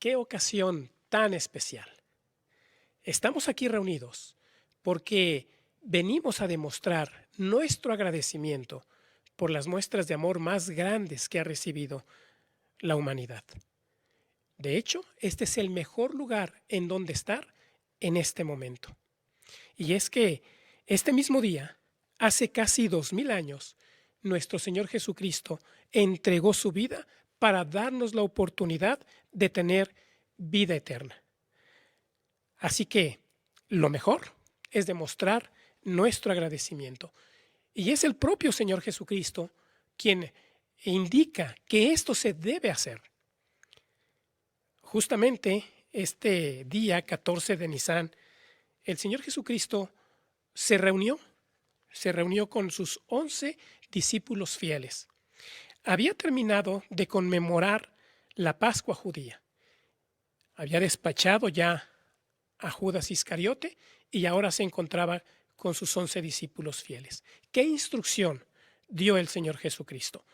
Qué ocasión tan especial. Estamos aquí reunidos porque venimos a demostrar nuestro agradecimiento por las muestras de amor más grandes que ha recibido la humanidad. De hecho, este es el mejor lugar en donde estar en este momento. Y es que este mismo día, hace casi 2000 años, nuestro Señor Jesucristo entregó su vida para darnos la oportunidad de tener vida eterna. Así que lo mejor es demostrar nuestro agradecimiento. Y es el propio Señor Jesucristo quien indica que esto se debe hacer. Justamente este día 14 de Nisan, el Señor Jesucristo se reunió con sus 11 discípulos fieles. Había terminado de conmemorar la Pascua judía. Había despachado ya a Judas Iscariote y ahora se encontraba con sus 11 discípulos fieles. ¿Qué instrucción dio el Señor Jesucristo?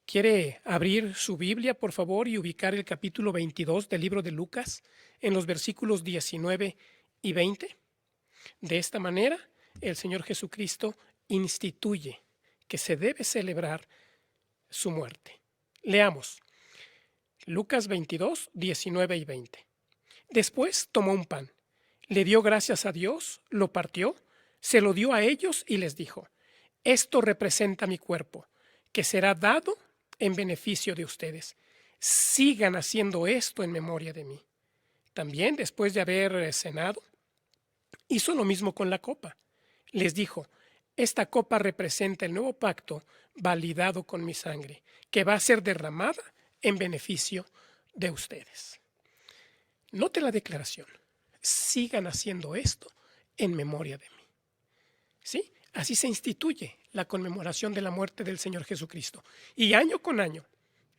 ¿Quiere abrir su Biblia, por favor, y ubicar el capítulo 22 del libro de Lucas en los versículos 19 y 20? De esta manera, el Señor Jesucristo instituye que se debe celebrar su muerte. Leamos Lucas 22, 19 y 20. Después tomó un pan, le dio gracias a Dios, lo partió, se lo dio a ellos y les dijo: esto representa mi cuerpo, que será dado en beneficio de ustedes. Sigan haciendo esto en memoria de mí. También, después de haber cenado, hizo lo mismo con la copa. Les dijo: esta copa representa el nuevo pacto validado con mi sangre, que va a ser derramada en beneficio de ustedes. Note la declaración: sigan haciendo esto en memoria de mí. ¿Sí? Así se instituye la conmemoración de la muerte del Señor Jesucristo. Y año con año,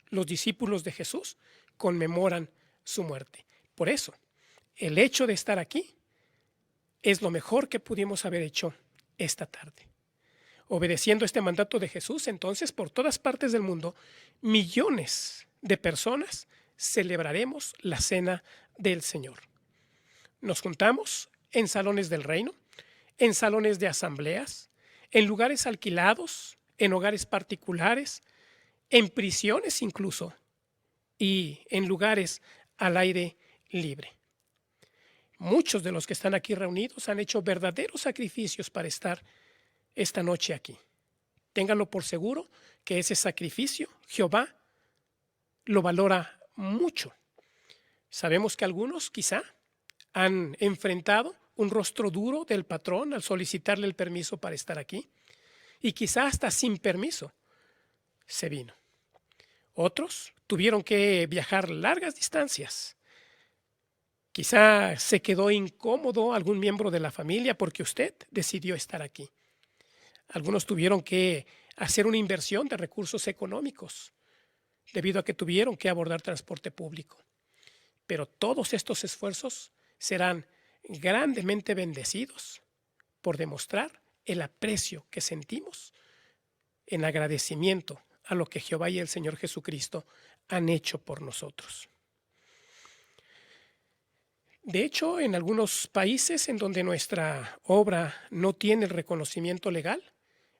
los discípulos de Jesús conmemoran su muerte. Por eso, el hecho de estar aquí es lo mejor que pudimos haber hecho esta tarde. Obedeciendo este mandato de Jesús, entonces, por todas partes del mundo, millones de personas celebraremos la cena del Señor. Nos juntamos en salones del reino, en salones de asambleas, en lugares alquilados, en hogares particulares, en prisiones incluso, y en lugares al aire libre. Muchos de los que están aquí reunidos han hecho verdaderos sacrificios para estar esta noche aquí. Ténganlo por seguro que ese sacrificio Jehová lo valora mucho. Sabemos que algunos quizá han enfrentado un rostro duro del patrón al solicitarle el permiso para estar aquí, y quizá hasta sin permiso se vino. Otros tuvieron que viajar largas distancias. Quizá se quedó incómodo algún miembro de la familia porque usted decidió estar aquí. Algunos tuvieron que hacer una inversión de recursos económicos debido a que tuvieron que abordar transporte público. Pero todos estos esfuerzos serán grandemente bendecidos por demostrar el aprecio que sentimos en agradecimiento a lo que Jehová y el Señor Jesucristo han hecho por nosotros. De hecho, en algunos países en donde nuestra obra no tiene el reconocimiento legal,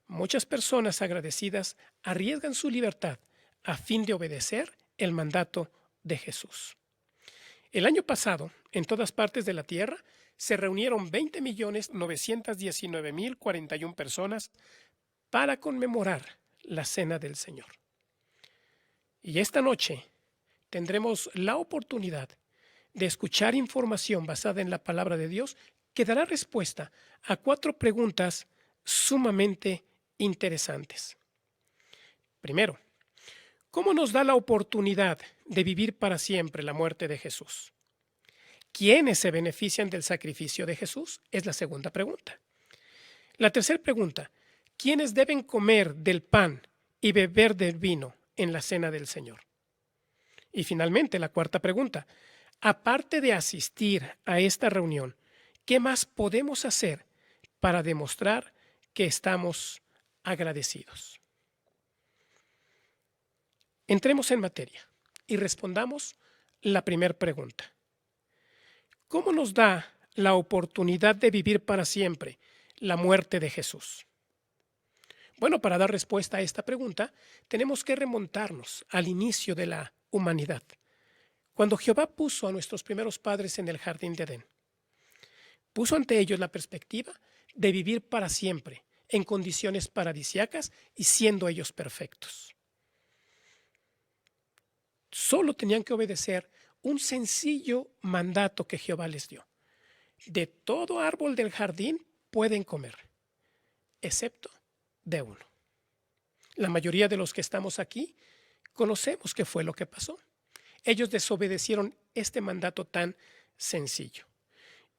muchas personas agradecidas arriesgan su libertad a fin de obedecer el mandato de Jesús. El año pasado, en todas partes de la tierra, se reunieron 20.919.041 personas para conmemorar la Cena del Señor. Y esta noche tendremos la oportunidad de escuchar información basada en la palabra de Dios que dará respuesta a 4 preguntas sumamente interesantes. Primero, ¿cómo nos da la oportunidad de vivir para siempre la muerte de Jesús? ¿Quiénes se benefician del sacrificio de Jesús? Es la segunda pregunta. La tercera pregunta, ¿quiénes deben comer del pan y beber del vino en la cena del Señor? Y finalmente, la cuarta pregunta, aparte de asistir a esta reunión, ¿qué más podemos hacer para demostrar que estamos agradecidos? Entremos en materia y respondamos la primera pregunta. ¿Cómo nos da la oportunidad de vivir para siempre la muerte de Jesús? Bueno, para dar respuesta a esta pregunta, tenemos que remontarnos al inicio de la humanidad, cuando Jehová puso a nuestros primeros padres en el jardín de Edén. Puso ante ellos la perspectiva de vivir para siempre, en condiciones paradisíacas y siendo ellos perfectos. Solo tenían que obedecer un sencillo mandato que Jehová les dio. De todo árbol del jardín pueden comer, excepto de uno. La mayoría de los que estamos aquí conocemos qué fue lo que pasó. Ellos desobedecieron este mandato tan sencillo.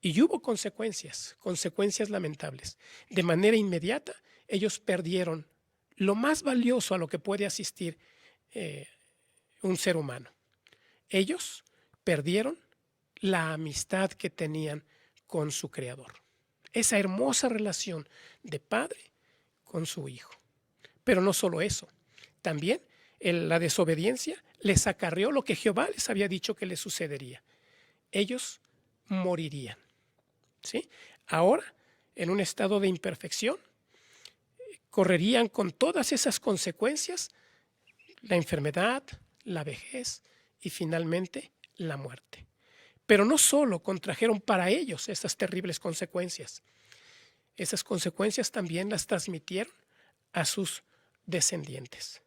Y hubo consecuencias lamentables. De manera inmediata, ellos perdieron lo más valioso a lo que puede asistir un ser humano. Ellos perdieron la amistad que tenían con su Creador. Esa hermosa relación de padre con su hijo. Pero no solo eso, también la desobediencia les acarreó lo que Jehová les había dicho que les sucedería. Ellos morirían. ¿Sí? Ahora, en un estado de imperfección, correrían con todas esas consecuencias, la enfermedad, la vejez y finalmente la muerte. Pero no solo contrajeron para ellos esas terribles consecuencias, esas consecuencias también las transmitieron a sus descendientes.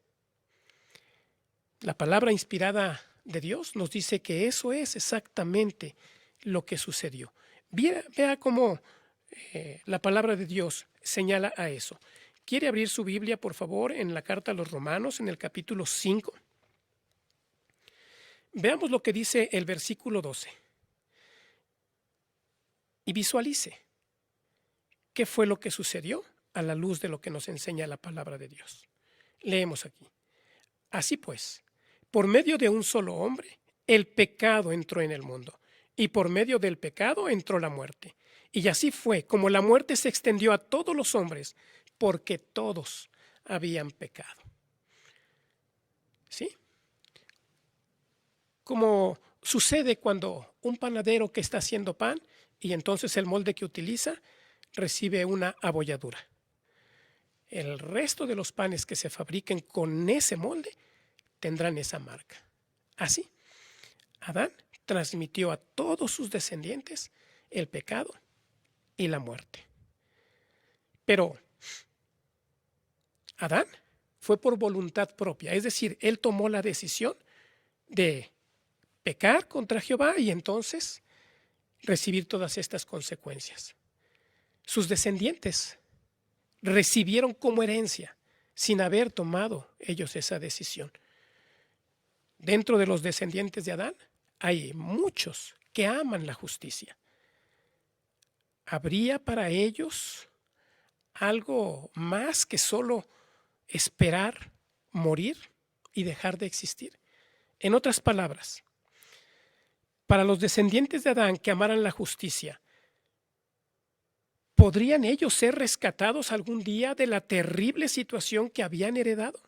La palabra inspirada de Dios nos dice que eso es exactamente lo que sucedió. Vea cómo la palabra de Dios señala a eso. ¿Quiere abrir su Biblia, por favor, en la carta a los Romanos, en el capítulo 5? Veamos lo que dice el versículo 12. Y visualice qué fue lo que sucedió a la luz de lo que nos enseña la palabra de Dios. Leemos aquí. Así pues, por medio de un solo hombre, el pecado entró en el mundo, y por medio del pecado entró la muerte. Y así fue como la muerte se extendió a todos los hombres, porque todos habían pecado. ¿Sí? Como sucede cuando un panadero que está haciendo pan y entonces el molde que utiliza recibe una abolladura. El resto de los panes que se fabriquen con ese molde tendrán esa marca. Así, Adán transmitió a todos sus descendientes el pecado y la muerte. Pero Adán fue por voluntad propia, es decir, él tomó la decisión de pecar contra Jehová y entonces recibir todas estas consecuencias. Sus descendientes recibieron como herencia, sin haber tomado ellos esa decisión. Dentro de los descendientes de Adán hay muchos que aman la justicia. ¿Habría para ellos algo más que solo esperar morir y dejar de existir? En otras palabras, para los descendientes de Adán que amaran la justicia, ¿podrían ellos ser rescatados algún día de la terrible situación que habían heredado?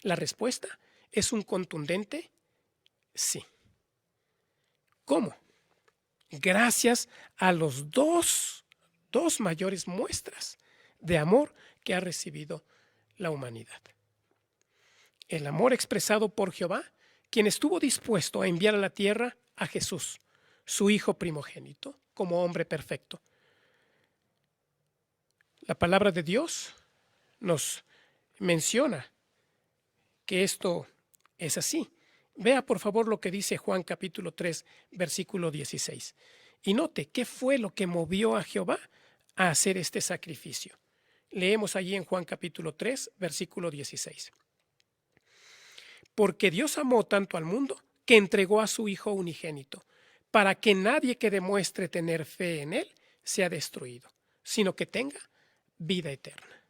La respuesta es un contundente sí. ¿Cómo? Gracias a los dos mayores muestras de amor que ha recibido la humanidad. El amor expresado por Jehová, quien estuvo dispuesto a enviar a la tierra a Jesús, su Hijo primogénito, como hombre perfecto. La palabra de Dios nos menciona que esto es así. Vea por favor lo que dice Juan capítulo 3, versículo 16. Y note qué fue lo que movió a Jehová a hacer este sacrificio. Leemos allí en Juan capítulo 3, versículo 16. Porque Dios amó tanto al mundo que entregó a su Hijo unigénito, para que nadie que demuestre tener fe en Él sea destruido, sino que tenga vida eterna.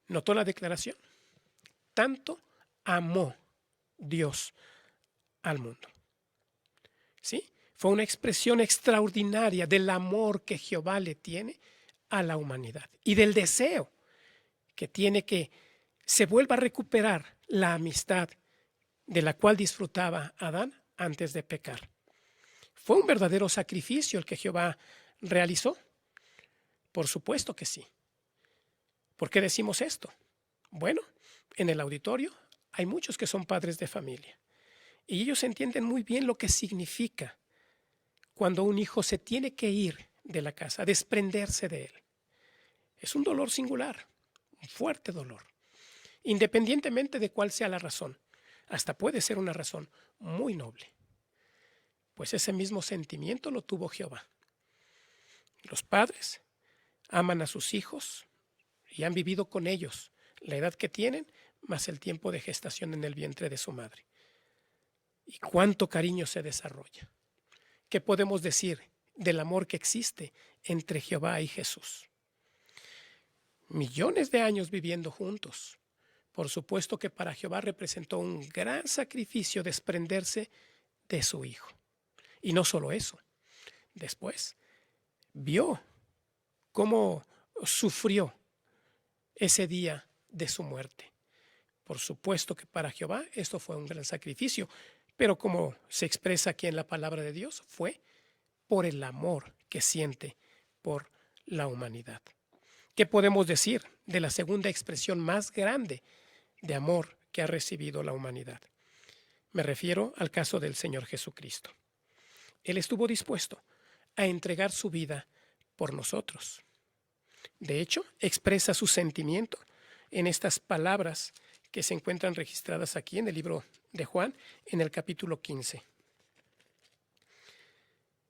¿Notó la declaración? Tanto amó Dios al mundo. ¿Sí? Fue una expresión extraordinaria del amor que Jehová le tiene a la humanidad y del deseo que tiene que se vuelva a recuperar la amistad de la cual disfrutaba Adán antes de pecar. ¿Fue un verdadero sacrificio el que Jehová realizó? Por supuesto que sí. ¿Por qué decimos esto? Bueno, en el auditorio hay muchos que son padres de familia y ellos entienden muy bien lo que significa cuando un hijo se tiene que ir de la casa, desprenderse de él. Es un dolor singular, un fuerte dolor, independientemente de cuál sea la razón. Hasta puede ser una razón muy noble. Pues ese mismo sentimiento lo tuvo Jehová. Los padres aman a sus hijos y han vivido con ellos la edad que tienen, más el tiempo de gestación en el vientre de su madre. Y cuánto cariño se desarrolla. ¿Qué podemos decir del amor que existe entre Jehová y Jesús? Millones de años viviendo juntos. Por supuesto que para Jehová representó un gran sacrificio desprenderse de su hijo. Y no solo eso. Después vio cómo sufrió ese día de su muerte. Por supuesto que para Jehová esto fue un gran sacrificio, pero como se expresa aquí en la palabra de Dios, fue por el amor que siente por la humanidad. ¿Qué podemos decir de la segunda expresión más grande de amor que ha recibido la humanidad? Me refiero al caso del Señor Jesucristo. Él estuvo dispuesto a entregar su vida por nosotros. De hecho, expresa su sentimiento en estas palabras que se encuentran registradas aquí en el libro de Juan, en el capítulo 15.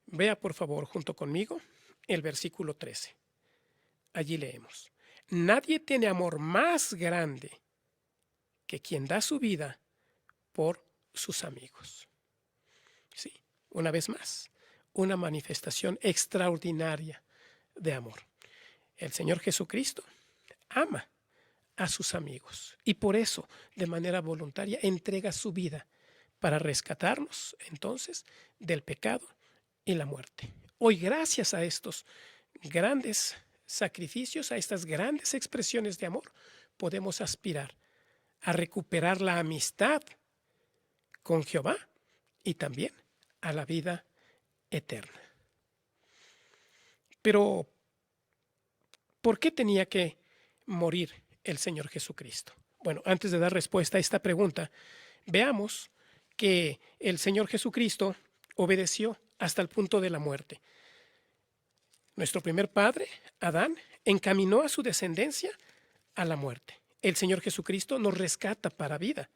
Vea por favor junto conmigo el versículo 13. Allí leemos: nadie tiene amor más grande que quien da su vida por sus amigos. Sí, una vez más, una manifestación extraordinaria de amor. El Señor Jesucristo ama a sus amigos y por eso, de manera voluntaria, entrega su vida para rescatarnos entonces del pecado y la muerte. Hoy, gracias a estos grandes sacrificios, a estas grandes expresiones de amor, podemos aspirar a recuperar la amistad con Jehová y también a la vida eterna. Pero, ¿por qué tenía que morir el Señor Jesucristo? Bueno, antes de dar respuesta a esta pregunta, veamos que el Señor Jesucristo obedeció hasta el punto de la muerte. Nuestro primer padre, Adán, encaminó a su descendencia a la muerte. El Señor Jesucristo nos rescata para vida.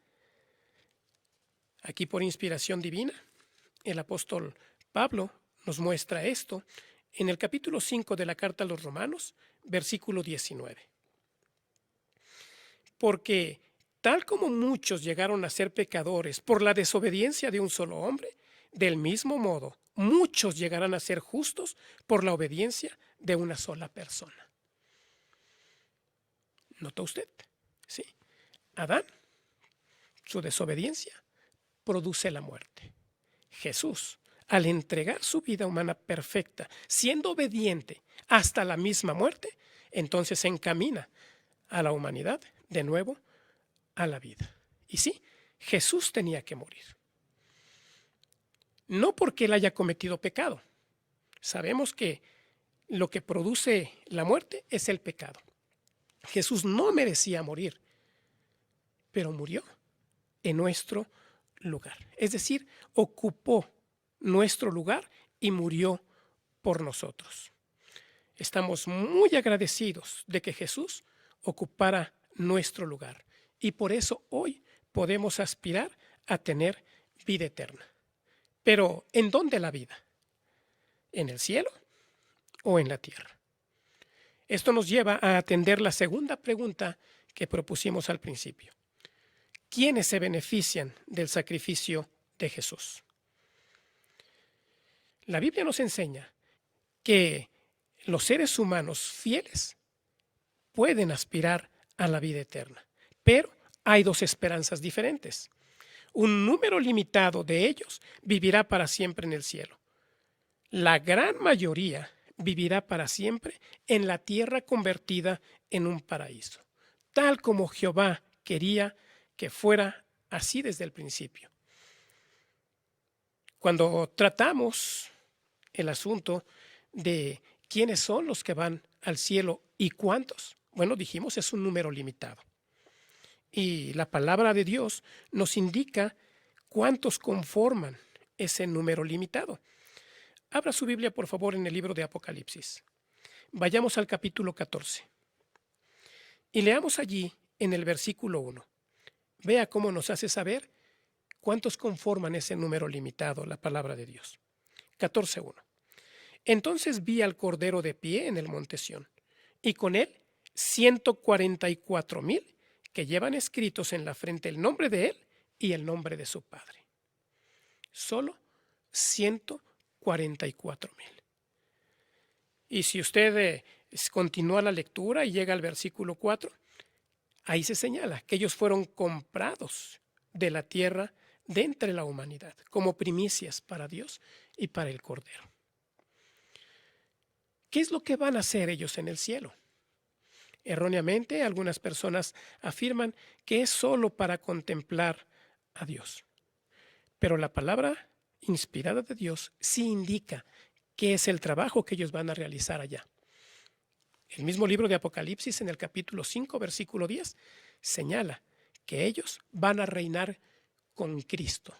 Aquí, por inspiración divina, el apóstol Pablo nos muestra esto en el capítulo 5 de la carta a los Romanos, versículo 19. Porque tal como muchos llegaron a ser pecadores por la desobediencia de un solo hombre, del mismo modo muchos llegarán a ser justos por la obediencia de una sola persona. ¿Notó usted? Sí. Adán, su desobediencia produce la muerte. Jesús, al entregar su vida humana perfecta, siendo obediente hasta la misma muerte, entonces se encamina a la humanidad de nuevo a la vida. Y sí, Jesús tenía que morir. No porque él haya cometido pecado. Sabemos que lo que produce la muerte es el pecado. Jesús no merecía morir, pero murió en nuestro lugar. Es decir, ocupó nuestro lugar y murió por nosotros. Estamos muy agradecidos de que Jesús ocupara nuestro lugar y por eso hoy podemos aspirar a tener vida eterna. Pero, ¿en dónde la vida? ¿En el cielo o en la tierra? Esto nos lleva a atender la segunda pregunta que propusimos al principio. ¿Quiénes se benefician del sacrificio de Jesús? La Biblia nos enseña que los seres humanos fieles pueden aspirar a la vida eterna, pero hay dos esperanzas diferentes. Un número limitado de ellos vivirá para siempre en el cielo. La gran mayoría vivirá para siempre en la tierra convertida en un paraíso, tal como Jehová quería que fuera así desde el principio. Cuando tratamos el asunto de quiénes son los que van al cielo y cuántos, bueno, dijimos es un número limitado. Y la palabra de Dios nos indica cuántos conforman ese número limitado. Abra su Biblia, por favor, en el libro de Apocalipsis. Vayamos al capítulo 14 y leamos allí en el versículo 1. Vea cómo nos hace saber cuántos conforman ese número limitado, la palabra de Dios. 14:1. Entonces vi al Cordero de pie en el monte Sión, y con él 144,000 que llevan escritos en la frente el nombre de él y el nombre de su Padre. Solo 144,000. Y si usted continúa la lectura y llega al versículo 4, ahí se señala que ellos fueron comprados de la tierra de entre la humanidad, como primicias para Dios y para el Cordero. ¿Qué es lo que van a hacer ellos en el cielo? Erróneamente, algunas personas afirman que es solo para contemplar a Dios. Pero la palabra inspirada de Dios sí indica qué es el trabajo que ellos van a realizar allá. El mismo libro de Apocalipsis, en el capítulo 5, versículo 10, señala que ellos van a reinar con Cristo.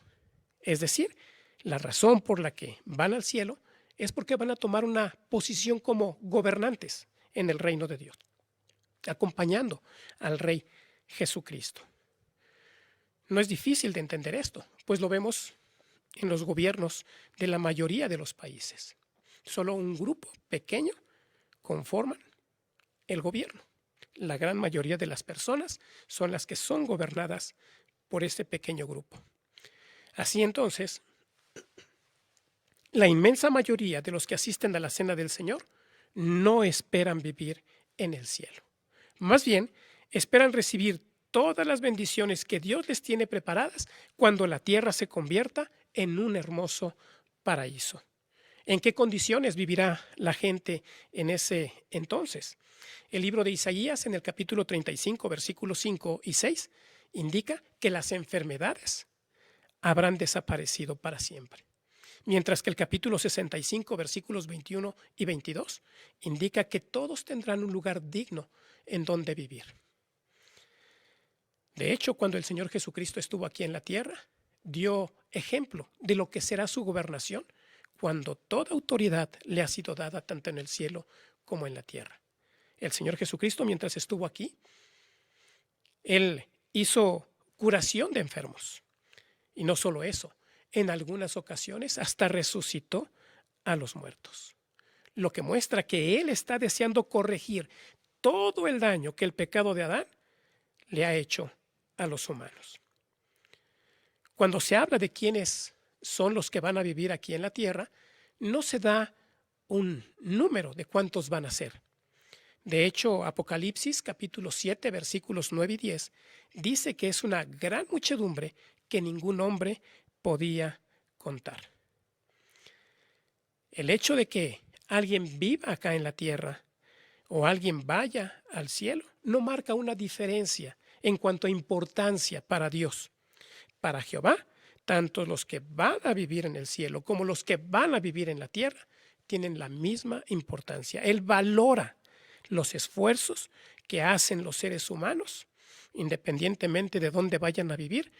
Es decir, la razón por la que van al cielo es porque van a tomar una posición como gobernantes en el reino de Dios, acompañando al Rey Jesucristo. No es difícil de entender esto, pues lo vemos en los gobiernos de la mayoría de los países. Solo un grupo pequeño conforman el gobierno. La gran mayoría de las personas son las que son gobernadas por este pequeño grupo. Así entonces, la inmensa mayoría de los que asisten a la cena del Señor no esperan vivir en el cielo. Más bien, esperan recibir todas las bendiciones que Dios les tiene preparadas cuando la tierra se convierta en un hermoso paraíso. ¿En qué condiciones vivirá la gente en ese entonces? El libro de Isaías, en el capítulo 35, versículos 5 y 6, indica que las enfermedades habrán desaparecido para siempre. Mientras que el capítulo 65, versículos 21 y 22, indica que todos tendrán un lugar digno en donde vivir. De hecho, cuando el Señor Jesucristo estuvo aquí en la tierra, dio ejemplo de lo que será su gobernación cuando toda autoridad le ha sido dada tanto en el cielo como en la tierra. El Señor Jesucristo, mientras estuvo aquí, Él hizo curación de enfermos. Y no solo eso, en algunas ocasiones hasta resucitó a los muertos. Lo que muestra que Él está deseando corregir todo el daño que el pecado de Adán le ha hecho a los humanos. Cuando se habla de quiénes son los que van a vivir aquí en la tierra, no se da un número de cuántos van a ser. De hecho, Apocalipsis capítulo 7, versículos 9 y 10, dice que es una gran muchedumbre que ningún hombre podía contar. El hecho de que alguien viva acá en la tierra o alguien vaya al cielo no marca una diferencia en cuanto a importancia para Dios. Para Jehová, tanto los que van a vivir en el cielo como los que van a vivir en la tierra tienen la misma importancia. Él valora los esfuerzos que hacen los seres humanos, independientemente de dónde vayan a vivir,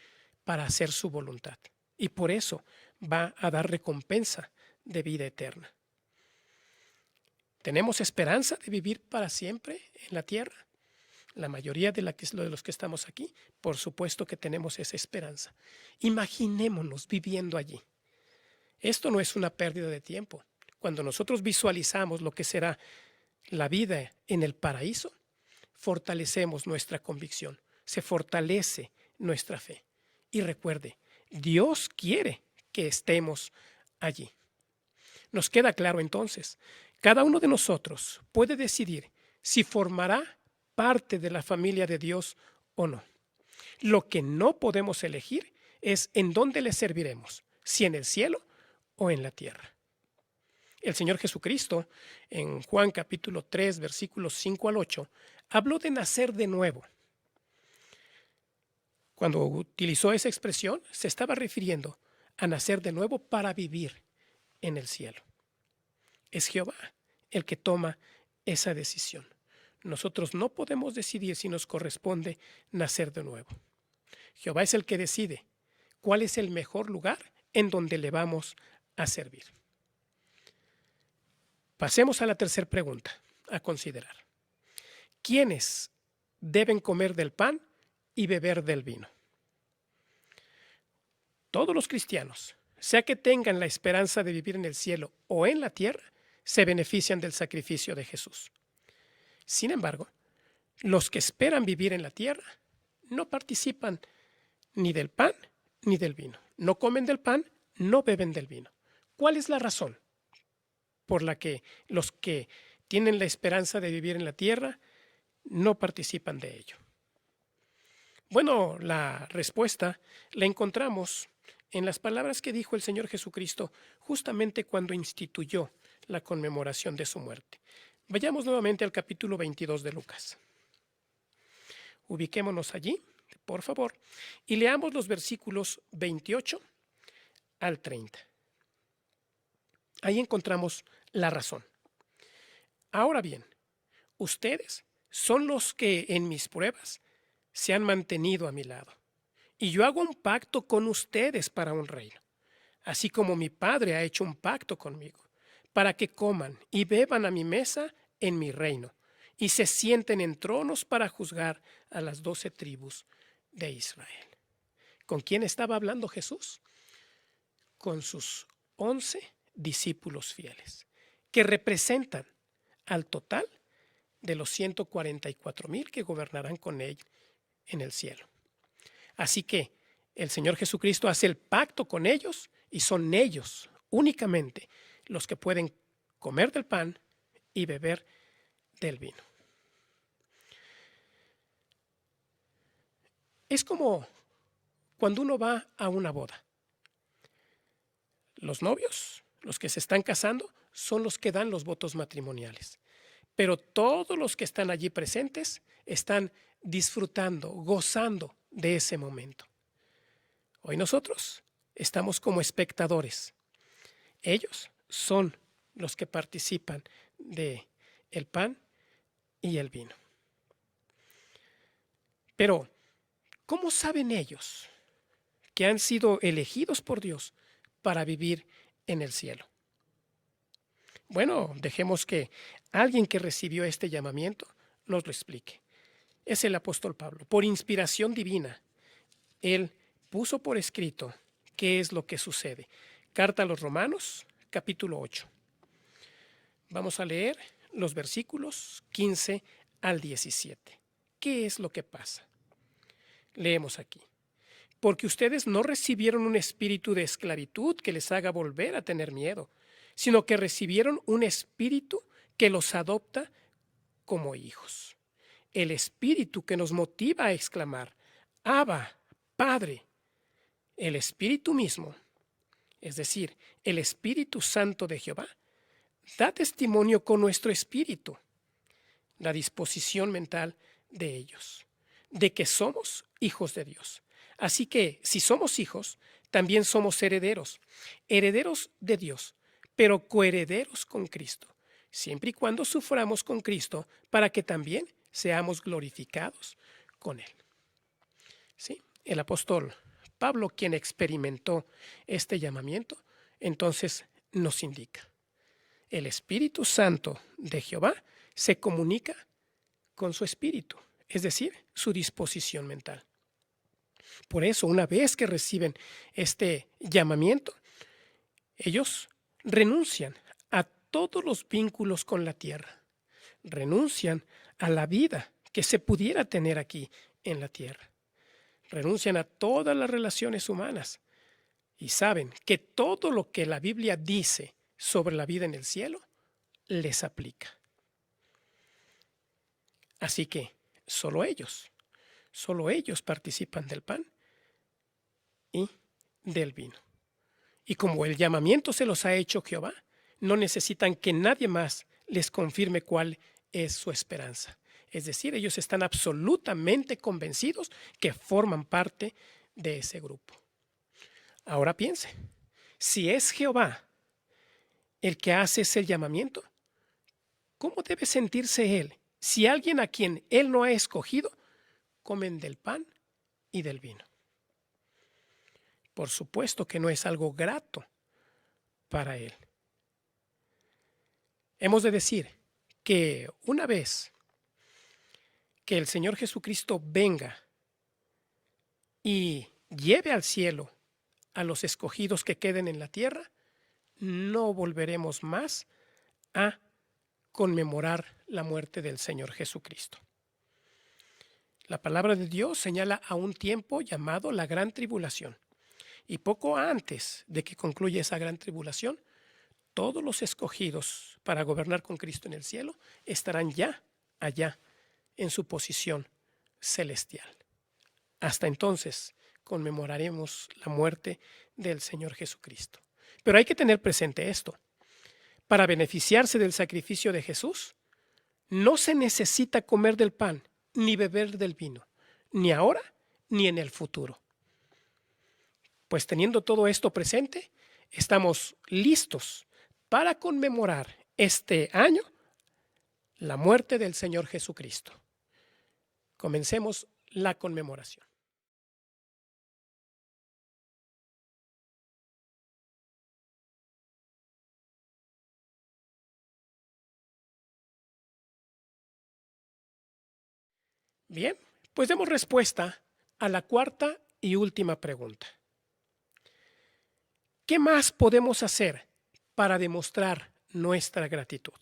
para hacer su voluntad. Y por eso va a dar recompensa de vida eterna. ¿Tenemos esperanza de vivir para siempre en la tierra? La mayoría de los que estamos aquí, por supuesto que tenemos esa esperanza. Imaginémonos viviendo allí. Esto no es una pérdida de tiempo. Cuando nosotros visualizamos lo que será la vida en el paraíso, fortalecemos nuestra convicción, se fortalece nuestra fe. Y recuerde, Dios quiere que estemos allí. Nos queda claro entonces, cada uno de nosotros puede decidir si formará parte de la familia de Dios o no. Lo que no podemos elegir es en dónde le serviremos, si en el cielo o en la tierra. El Señor Jesucristo, en Juan capítulo 3, versículos 5 al 8, habló de nacer de nuevo. Cuando utilizó esa expresión, se estaba refiriendo a nacer de nuevo para vivir en el cielo. Es Jehová el que toma esa decisión. Nosotros no podemos decidir si nos corresponde nacer de nuevo. Jehová es el que decide cuál es el mejor lugar en donde le vamos a servir. Pasemos a la tercera pregunta a considerar. ¿Quiénes deben comer del pan y beber del vino? Todos los cristianos, sea que tengan la esperanza de vivir en el cielo o en la tierra, se benefician del sacrificio de Jesús. Sin embargo, los que esperan vivir en la tierra no participan ni del pan ni del vino. No comen del pan, no beben del vino. ¿Cuál es la razón por la que los que tienen la esperanza de vivir en la tierra no participan de ello? Bueno, la respuesta la encontramos en las palabras que dijo el Señor Jesucristo justamente cuando instituyó la conmemoración de su muerte. Vayamos nuevamente al capítulo 22 de Lucas. Ubiquémonos allí, por favor, y leamos los versículos 28 al 30. Ahí encontramos la razón. Ahora bien, ustedes son los que en mis pruebas se han mantenido a mi lado, y yo hago un pacto con ustedes para un reino, así como mi Padre ha hecho un pacto conmigo, para que coman y beban a mi mesa en mi reino, y se sienten en tronos para juzgar a las 12 tribus de Israel. ¿Con quién estaba hablando Jesús? Con sus 11 discípulos fieles, que representan al total de los 144,000 que gobernarán con él en el cielo. Así que el Señor Jesucristo hace el pacto con ellos y son ellos únicamente los que pueden comer del pan y beber del vino. Es como cuando uno va a una boda. Los novios, los que se están casando, son los que dan los votos matrimoniales. Pero todos los que están allí presentes están disfrutando, gozando de ese momento. Hoy nosotros estamos como espectadores. Ellos son los que participan de el pan y el vino. Pero, ¿cómo saben ellos que han sido elegidos por Dios para vivir en el cielo? Bueno, dejemos que alguien que recibió este llamamiento nos lo explique. Es el apóstol Pablo. Por inspiración divina, él puso por escrito qué es lo que sucede. Carta a los Romanos, capítulo 8. Vamos a leer los versículos 15 al 17. ¿Qué es lo que pasa? Leemos aquí. Porque ustedes no recibieron un espíritu de esclavitud que les haga volver a tener miedo, sino que recibieron un espíritu que los adopta como hijos. El espíritu que nos motiva a exclamar, Abba, Padre. El espíritu mismo, es decir, el Espíritu Santo de Jehová, da testimonio con nuestro espíritu, la disposición mental de ellos, de que somos hijos de Dios. Así que, si somos hijos, también somos herederos, herederos de Dios, pero coherederos con Cristo, siempre y cuando suframos con Cristo, para que también seamos glorificados con Él. ¿Sí? El apóstol Pablo, quien experimentó este llamamiento, entonces nos indica. El Espíritu Santo de Jehová se comunica con su espíritu, es decir, su disposición mental. Por eso, una vez que reciben este llamamiento, ellos renuncian a todos los vínculos con la tierra, renuncian a la vida que se pudiera tener aquí en la tierra, renuncian a todas las relaciones humanas y saben que todo lo que la Biblia dice sobre la vida en el cielo les aplica. Así que solo ellos participan del pan y del vino. Y como el llamamiento se los ha hecho Jehová, no necesitan que nadie más les confirme cuál es su esperanza. Es decir, ellos están absolutamente convencidos que forman parte de ese grupo. Ahora piense, si es Jehová el que hace ese llamamiento, ¿cómo debe sentirse él si alguien a quien él no ha escogido comen del pan y del vino? Por supuesto que no es algo grato para él. Hemos de decir que una vez que el Señor Jesucristo venga y lleve al cielo a los escogidos que queden en la tierra, no volveremos más a conmemorar la muerte del Señor Jesucristo. La palabra de Dios señala a un tiempo llamado la Gran Tribulación. Y poco antes de que concluya esa Gran Tribulación, todos los escogidos para gobernar con Cristo en el cielo estarán ya allá en su posición celestial. Hasta entonces conmemoraremos la muerte del Señor Jesucristo. Pero hay que tener presente esto. Para beneficiarse del sacrificio de Jesús, no se necesita comer del pan ni beber del vino, ni ahora ni en el futuro. Pues teniendo todo esto presente, estamos listos para conmemorar este año la muerte del Señor Jesucristo. Comencemos la conmemoración. Bien, pues demos respuesta a la cuarta y última pregunta. ¿Qué más podemos hacer para demostrar nuestra gratitud?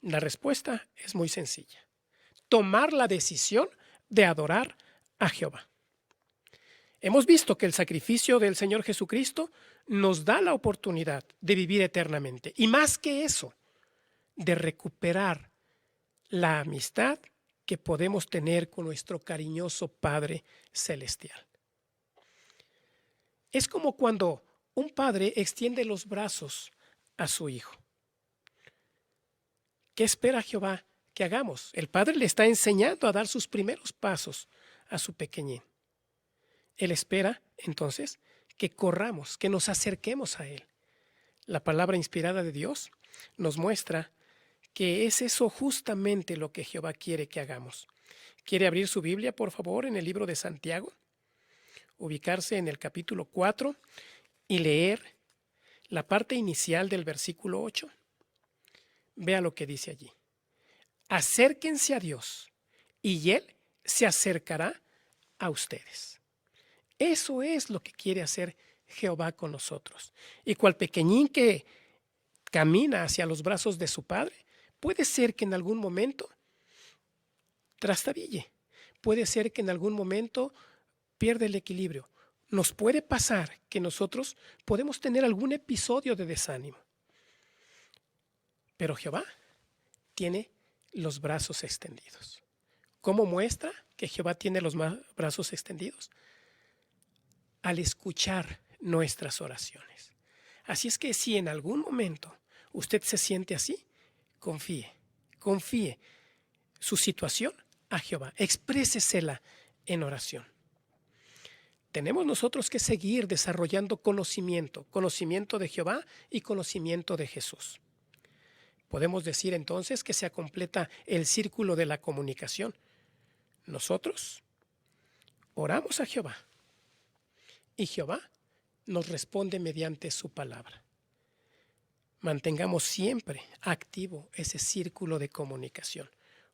La respuesta es muy sencilla. Tomar la decisión de adorar a Jehová. Hemos visto que el sacrificio del Señor Jesucristo nos da la oportunidad de vivir eternamente. Y más que eso, de recuperar la amistad que podemos tener con nuestro cariñoso Padre Celestial. Es como cuando un padre extiende los brazos a su hijo. ¿Qué espera Jehová que hagamos? El padre le está enseñando a dar sus primeros pasos a su pequeñín. Él espera, entonces, que corramos, que nos acerquemos a él. La palabra inspirada de Dios nos muestra que es eso justamente lo que Jehová quiere que hagamos. ¿Quiere abrir su Biblia, por favor, en el libro de Santiago? Ubicarse en el capítulo 4 y leer la parte inicial del versículo 8. Vea lo que dice allí. Acérquense a Dios y Él se acercará a ustedes. Eso es lo que quiere hacer Jehová con nosotros. Y cual pequeñín que camina hacia los brazos de su Padre, puede ser que en algún momento trastabille, puede ser que en algún momento pierda el equilibrio. Nos puede pasar que nosotros podemos tener algún episodio de desánimo. Pero Jehová tiene los brazos extendidos. ¿Cómo muestra que Jehová tiene los brazos extendidos? Al escuchar nuestras oraciones. Así es que si en algún momento usted se siente así, confíe su situación a Jehová, exprésesela en oración. Tenemos nosotros que seguir desarrollando conocimiento de Jehová y conocimiento de Jesús. Podemos decir entonces que se completa el círculo de la comunicación. Nosotros oramos a Jehová y Jehová nos responde mediante su palabra. Mantengamos siempre activo ese círculo de comunicación.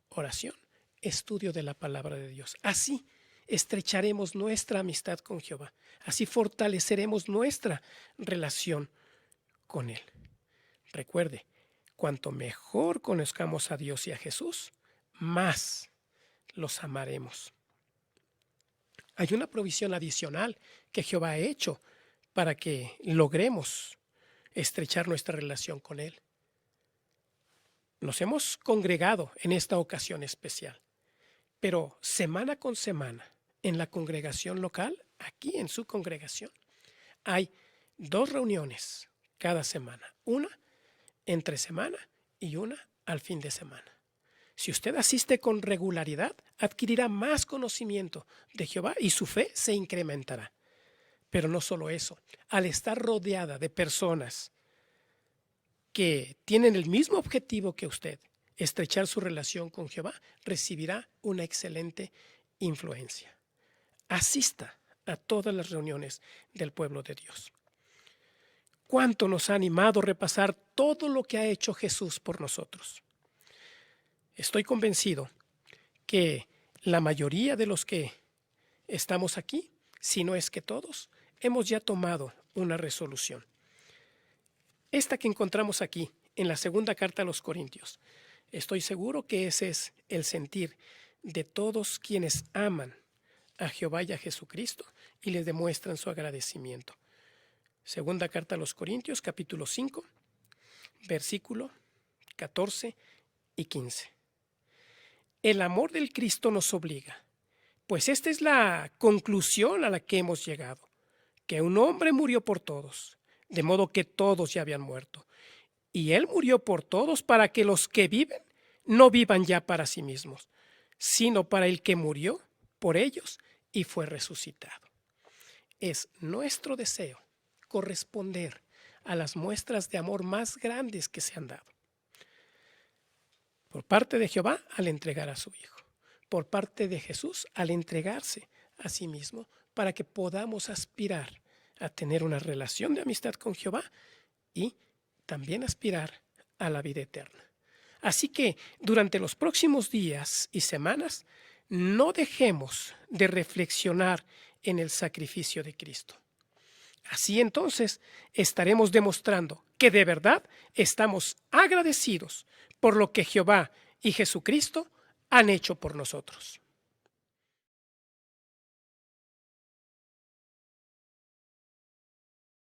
Oración, estudio de la palabra de Dios. Así estrecharemos nuestra amistad con Jehová. Así fortaleceremos nuestra relación con Él. Recuerde, cuanto mejor conozcamos a Dios y a Jesús, más los amaremos. Hay una provisión adicional que Jehová ha hecho para que logremos estrechar nuestra relación con Él. Nos hemos congregado en esta ocasión especial, pero semana con semana, en la congregación local, aquí en su congregación, hay 2 reuniones cada semana, una entre semana y una al fin de semana. Si usted asiste con regularidad, adquirirá más conocimiento de Jehová y su fe se incrementará. Pero no solo eso, al estar rodeada de personas que tienen el mismo objetivo que usted, estrechar su relación con Jehová, recibirá una excelente influencia. Asista a todas las reuniones del pueblo de Dios. ¿Cuánto nos ha animado a repasar todo lo que ha hecho Jesús por nosotros? Estoy convencido que la mayoría de los que estamos aquí, si no es que todos, hemos ya tomado una resolución. Esta que encontramos aquí, en la segunda carta a los Corintios, estoy seguro que ese es el sentir de todos quienes aman a Jehová y a Jesucristo y les demuestran su agradecimiento. Segunda carta a los Corintios, capítulo 5, versículo 14 y 15. El amor del Cristo nos obliga, pues esta es la conclusión a la que hemos llegado, que un hombre murió por todos, de modo que todos ya habían muerto. Y él murió por todos para que los que viven no vivan ya para sí mismos, sino para el que murió por ellos y fue resucitado. Es nuestro deseo corresponder a las muestras de amor más grandes que se han dado. Por parte de Jehová al entregar a su Hijo, por parte de Jesús al entregarse a sí mismo para que podamos aspirar a tener una relación de amistad con Jehová y también aspirar a la vida eterna. Así que durante los próximos días y semanas no dejemos de reflexionar en el sacrificio de Cristo. Así entonces estaremos demostrando que de verdad estamos agradecidos por lo que Jehová y Jesucristo han hecho por nosotros.